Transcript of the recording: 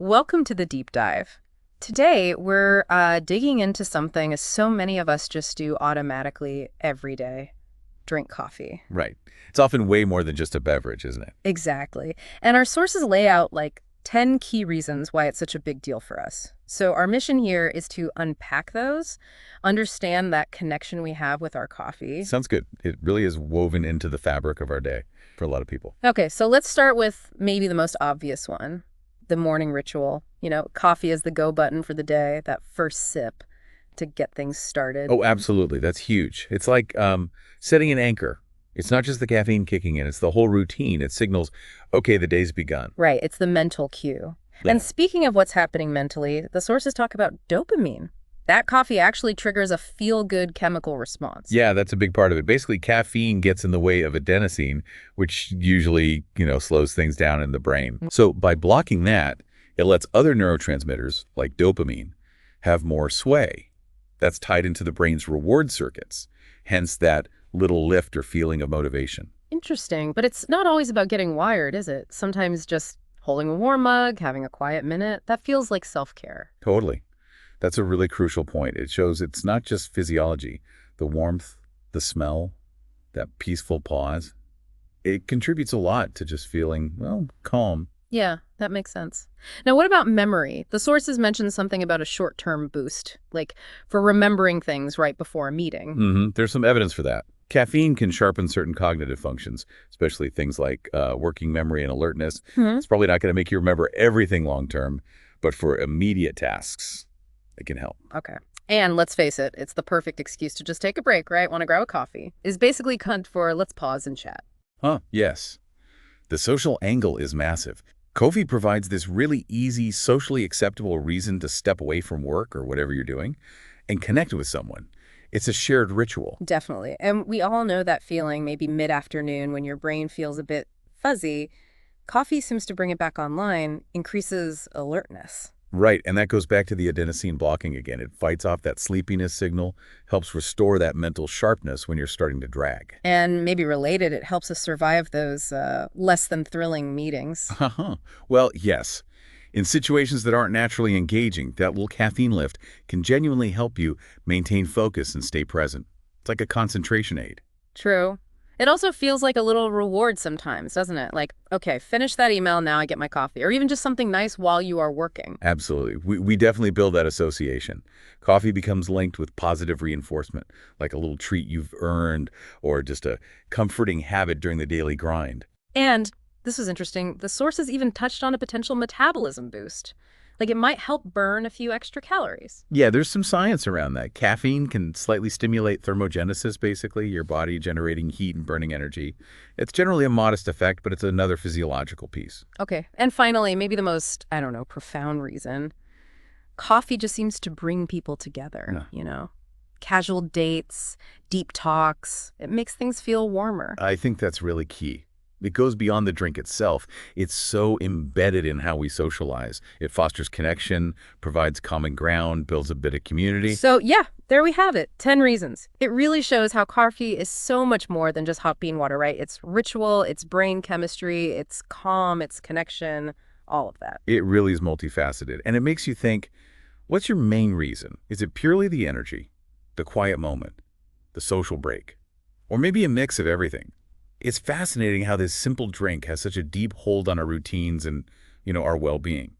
Welcome to the deep dive. Today, we're digging into something so many of us just do automatically every day: drink coffee. Right. It's often way more than just a beverage, isn't it? Exactly. And our sources lay out like 10 key reasons why it's such a big deal for us. So, our mission here is to unpack those, understand that connection we have with our coffee. Sounds good. It really is woven into the fabric of our day for a lot of people. Okay, so let's start with maybe the most obvious one: the morning ritual. Coffee is the go button for the day, that first sip to get things started. Oh, absolutely. That's huge. It's like setting an anchor. It's not just the caffeine kicking in. It's the whole routine. It signals, okay, the day's begun. Right, it's the mental cue. Yeah. And speaking of what's happening mentally, the sources talk about dopamine. That coffee actually triggers a feel-good chemical response. Yeah, that's a big part of it. Basically, caffeine gets in the way of adenosine, which usually, slows things down in the brain. So by blocking that, it lets other neurotransmitters, like dopamine, have more sway. That's tied into the brain's reward circuits, hence that little lift or feeling of motivation. Interesting, but it's not always about getting wired, is it? Sometimes just holding a warm mug, having a quiet minute, that feels like self-care. Totally. That's a really crucial point. It shows it's not just physiology. The warmth, the smell, that peaceful pause, it contributes a lot to just feeling, well, calm. Yeah, that makes sense. Now, what about memory? The sources mention something about a short-term boost, like for remembering things right before a meeting. There's some evidence for that. Caffeine can sharpen certain cognitive functions, especially things like working memory and alertness. Hmm. It's probably not going to make you remember everything long term, but for immediate tasks, it can help. Okay. And let's face it, it's the perfect excuse to just take a break, right? Want to grab a coffee. Is basically cunt for let's pause and chat. Huh, yes. The social angle is massive. Coffee provides this really easy, socially acceptable reason to step away from work or whatever you're doing and connect with someone. It's a shared ritual. Definitely. And we all know that feeling maybe mid-afternoon when your brain feels a bit fuzzy. Coffee seems to bring it back online, increases alertness. Right, and that goes back to the adenosine blocking again. It fights off that sleepiness signal, helps restore that mental sharpness when you're starting to drag. And maybe related, it helps us survive those less than thrilling meetings. Well, yes. In situations that aren't naturally engaging, that little caffeine lift can genuinely help you maintain focus and stay present. It's like a concentration aid. True. It also feels like a little reward sometimes, doesn't it? Like, okay, finish that email, now I get my coffee. Or even just something nice while you are working. Absolutely. We definitely build that association. Coffee becomes linked with positive reinforcement, like a little treat you've earned or just a comforting habit during the daily grind. And this was interesting. The sources even touched on a potential metabolism boost. Like it might help burn a few extra calories. Yeah, there's some science around that. Caffeine can slightly stimulate thermogenesis, basically, your body generating heat and burning energy. It's generally a modest effect, but it's another physiological piece. Okay. And finally, maybe the most, I don't know, profound reason. Coffee just seems to bring people together, Casual dates, deep talks. It makes things feel warmer. I think that's really key. It goes beyond the drink itself. It's so embedded in how we socialize. It fosters connection, provides common ground, builds a bit of community. So yeah, there we have it. 10 reasons. It really shows how coffee is so much more than just hot bean water, right? It's ritual, it's brain chemistry, it's calm, it's connection, all of that. It really is multifaceted. And it makes you think, what's your main reason? Is it purely the energy, the quiet moment, the social break, or maybe a mix of everything? It's fascinating how this simple drink has such a deep hold on our routines and, our well-being.